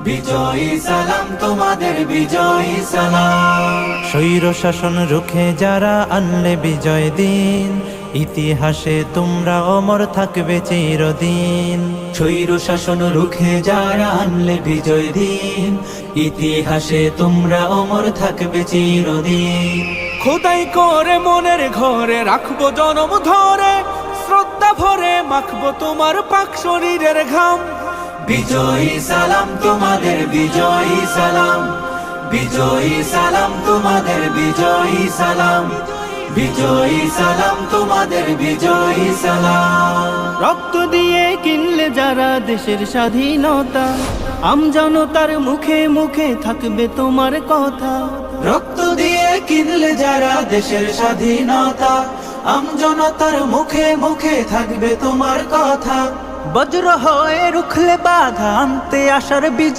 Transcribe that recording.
বিজয়ী সালাম তোমাদের, বিজয়ী সালাম। স্বৈর শাসন রুখে যারা আনলে বিজয় দিন, ইতিহাসে তোমরা অমর থাকবে চিরদিন। স্বৈর শাসন রুখে যারা আনলে বিজয় দিন, ইতিহাসে তোমরা অমর থাকবে চিরদিন। খোদাই করে মনের ঘরে রাখবো জনম ধরে, শ্রদ্ধা ভরে মাখবো তোমার পাক শরীরের ঘাম। বিজয়ী সালাম তোমাদের, বিজয়ী সালাম। বিজয়ী সালাম তোমাদের, বিজয়ী সালাম। বিজয়ী সালাম তোমাদের, বিজয়ী সালাম। রক্ত দিয়ে কিনলে যারা দেশের স্বাধীনতা, আমজনতার মুখে মুখে থাকবে তোমার কথা। রক্ত দিয়ে কিনলে যারা দেশের স্বাধীনতা, আমজনতার মুখে মুখে থাকবে তোমার কথা। বজ্র হয়ে রুখলে বাধা আনতে আসার বিজয়